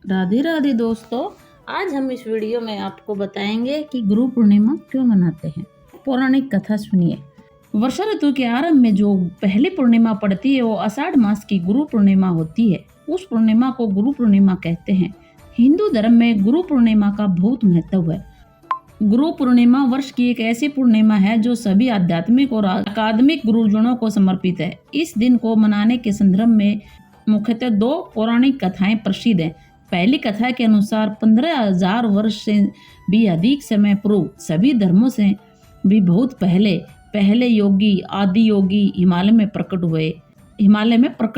राधे राधे दोस्तों, आज हम इस वीडियो में आपको बताएंगे कि गुरु पूर्णिमा क्यों मनाते हैं। पौराणिक कथा सुनिए। वर्षा ऋतु के आरंभ में जो पहली पूर्णिमा पड़ती है वो आषाढ़ मास की गुरु पूर्णिमा होती है। उस पूर्णिमा को गुरु पूर्णिमा कहते हैं। हिंदू धर्म में गुरु पूर्णिमा का बहुत महत्व है। गुरु पूर्णिमा वर्ष की एक ऐसी पूर्णिमा है जो सभी आध्यात्मिक और अकादमिक गुरुजनों को समर्पित है। इस दिन को मनाने के संदर्भ में मुख्यतः दो पौराणिक कथाएं प्रसिद्ध हैं। पहली कथा के अनुसार 15,000 वर्ष से भी अधिक समय पूर्व सभी धर्मों से भी बहुत पहले योगी आदि योगी हिमालय में प्रकट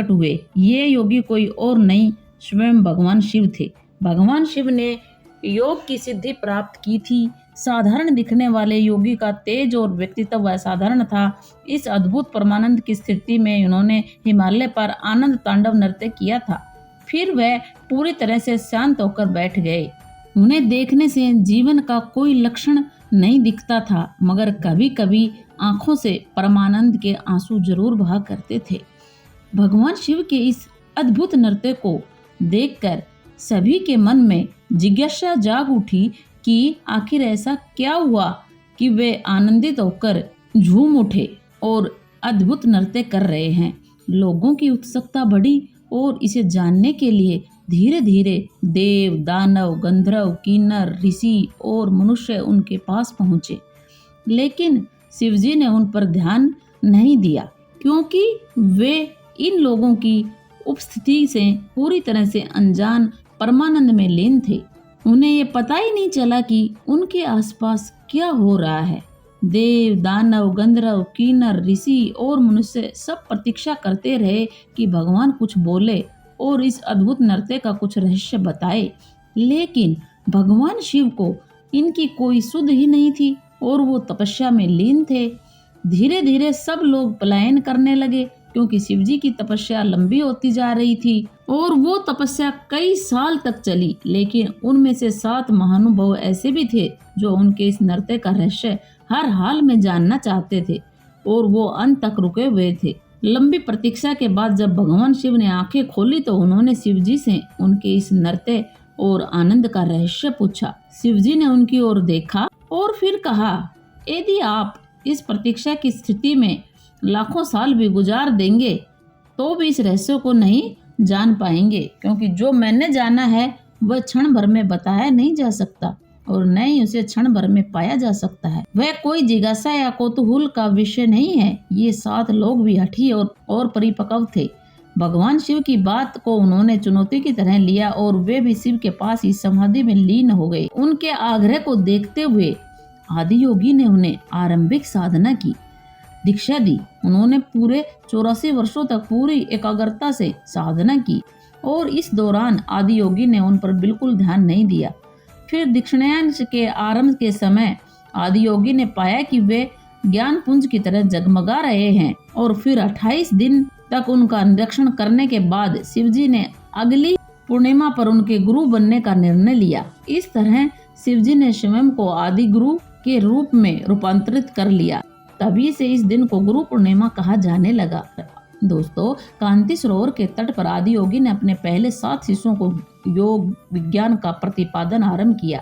हुए। ये योगी कोई और नहीं, स्वयं भगवान शिव थे। भगवान शिव ने योग की सिद्धि प्राप्त की थी। साधारण दिखने वाले योगी का तेज और व्यक्तित्व असाधारण था। इस अद्भुत परमानंद की स्थिति में उन्होंने हिमालय पर आनंद तांडव नृत्य किया था। फिर वह पूरी तरह से शांत होकर बैठ गए। उन्हें देखने से जीवन का कोई लक्षण नहीं दिखता था, मगर कभी कभी आंखों से परमानंद के आंसू जरूर बहा करते थे। भगवान शिव के इस अद्भुत नृत्य को देखकर सभी के मन में जिज्ञासा जाग उठी कि आखिर ऐसा क्या हुआ कि वे आनंदित होकर झूम उठे और अद्भुत नृत्य कर रहे हैं। लोगों की उत्सुकता बढ़ी और इसे जानने के लिए धीरे धीरे देव, दानव, गंधर्व, किन्नर, ऋषि और मनुष्य उनके पास पहुंचे। लेकिन शिवजी ने उन पर ध्यान नहीं दिया, क्योंकि वे इन लोगों की उपस्थिति से पूरी तरह से अनजान परमानंद में लीन थे। उन्हें ये पता ही नहीं चला कि उनके आसपास क्या हो रहा है। देव, दानव, गंधर्व, किन्नर, ऋषि और मनुष्य सब प्रतीक्षा करते रहे कि भगवान कुछ बोले और इस अद्भुत नृत्य का कुछ रहस्य बताए। लेकिन भगवान शिव को इनकी कोई सुध ही नहीं थी और वो तपस्या में लीन थे। धीरे धीरे सब लोग पलायन करने लगे, क्योंकि शिवजी की तपस्या लंबी होती जा रही थी और वो तपस्या कई साल तक चली। लेकिन उनमें से 7 महानुभाव ऐसे भी थे जो उनके इस नृत्य का रहस्य हर हाल में जानना चाहते थे और वो अंत तक रुके हुए थे। लंबी प्रतीक्षा के बाद जब भगवान शिव ने आंखें खोली तो उन्होंने शिवजी से उनके इस नृत्य और आनंद का रहस्य पूछा। शिवजी ने उनकी ओर देखा और फिर कहा, यदि आप इस प्रतीक्षा की स्थिति में लाखों साल भी गुजार देंगे तो भी इस रहस्य को नहीं जान पाएंगे, क्योंकि जो मैंने जाना है वह क्षण भर में बताया नहीं जा सकता और न ही उसे क्षण भर में पाया जा सकता है। वह कोई जिज्ञासा या कौतूहल का विषय नहीं है। ये 7 लोग भी हठी और परिपक्व थे। भगवान शिव की बात को उन्होंने चुनौती की तरह लिया और वे भी शिव के पास ही समाधि में लीन हो गए। उनके आग्रह को देखते हुए आदि योगी ने उन्हें आरंभिक साधना की दीक्षा दी। उन्होंने पूरे 84 वर्षों तक पूरी एकाग्रता से साधना की और इस दौरान आदि योगी ने उन पर बिल्कुल ध्यान नहीं दिया। फिर दीक्षांश के आरंभ के समय आदि योगी ने पाया कि वे ज्ञान पुंज की तरह जगमगा रहे हैं और फिर 28 दिन तक उनका निरीक्षण करने के बाद शिवजी ने अगली पूर्णिमा पर उनके गुरु बनने का निर्णय लिया। इस तरह शिवजी ने स्वयं को आदि गुरु के रूप में रूपांतरित कर लिया। तभी से इस दिन को गुरु पूर्णिमा कहा जाने लगा। दोस्तों, कांति सरोवर के तट पर आदि योगी ने अपने पहले 7 शिष्यों को योग विज्ञान का प्रतिपादन आरंभ किया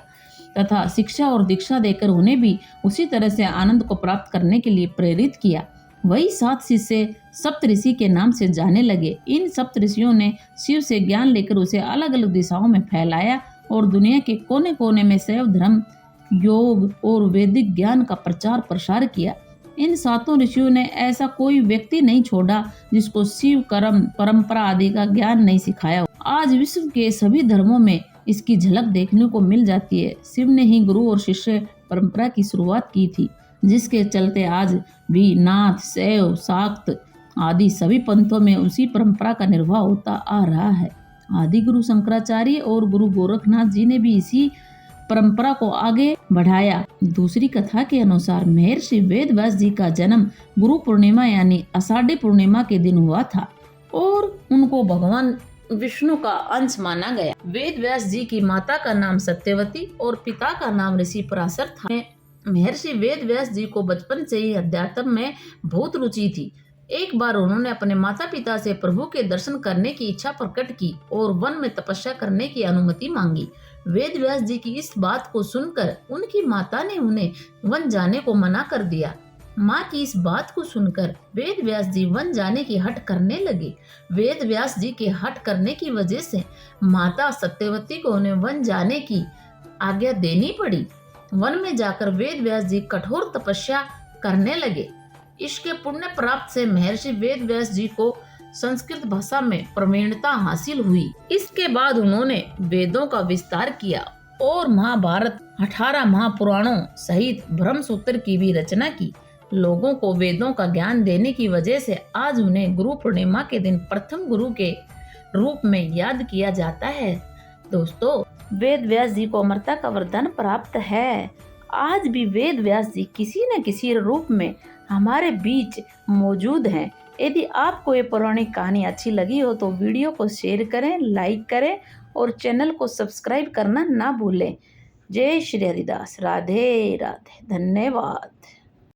तथा शिक्षा और दीक्षा देकर उन्हें भी उसी तरह से आनंद को प्राप्त करने के लिए प्रेरित किया। वही 7 शिष्य सप्तऋषि के नाम से जाने लगे। इन सप्तऋषियों ने शिव से ज्ञान लेकर उसे अलग अलग दिशाओं में फैलाया और दुनिया के कोने कोने में शैव धर्म, योग और वैदिक ज्ञान का प्रचार प्रसार किया। इन 7 ऋषियों ने ऐसा कोई व्यक्ति नहीं छोड़ा जिसको शिव कर्म परंपरा आदि का ज्ञान नहीं सिखाया। आज विश्व के सभी धर्मों में इसकी झलक देखने को मिल जाती है। शिव ने ही गुरु और शिष्य परंपरा की शुरुआत की थी, जिसके चलते आज भी नाथ, शैव, शाक्त आदि सभी पंथों में उसी परंपरा का निर्वाह होता आ रहा है। आदि गुरु शंकराचार्य और गुरु गोरखनाथ जी ने भी इसी परंपरा को आगे बढ़ाया। दूसरी कथा के अनुसार महर्षि वेदव्यास जी का जन्म गुरु पूर्णिमा यानी आषाढ़ी पूर्णिमा के दिन हुआ था और उनको भगवान विष्णु का अंश माना गया। वेदव्यास जी की माता का नाम सत्यवती और पिता का नाम ऋषि पराशर था। महर्षि वेदव्यास जी को बचपन से ही अध्यात्म में बहुत रुचि थी। एक बार उन्होंने अपने माता पिता से प्रभु के दर्शन करने की इच्छा प्रकट की और वन में तपस्या करने की अनुमति मांगी। वेद व्यास जी की इस बात को सुनकर उनकी माता ने उन्हें वन जाने को मना कर दिया। माँ की इस बात को सुनकर वेद व्यास जी वन जाने की हट करने लगे। वेद व्यास जी के हट करने की वजह से माता सत्यवती को उन्हें वन जाने की आज्ञा देनी पड़ी। वन में जाकर वेद व्यास जी कठोर तपस्या करने लगे। इसके पुण्य प्राप्त से महर्षि वेद व्यास जी को संस्कृत भाषा में प्रवीणता हासिल हुई। इसके बाद उन्होंने वेदों का विस्तार किया और महाभारत 18 महापुराणों सहित ब्रह्म सूत्र की भी रचना की। लोगों को वेदों का ज्ञान देने की वजह से आज उन्हें गुरु पूर्णिमा के दिन प्रथम गुरु के रूप में याद किया जाता है। दोस्तों, वेद व्यास जी को अमरता का वरदान प्राप्त है। आज भी वेद व्यास जी किसी न किसी रूप में हमारे बीच मौजूद हैं। यदि आपको ये पौराणिक कहानी अच्छी लगी हो तो वीडियो को शेयर करें, लाइक करें और चैनल को सब्सक्राइब करना ना भूलें। जय श्री हरिदास। राधे राधे। धन्यवाद।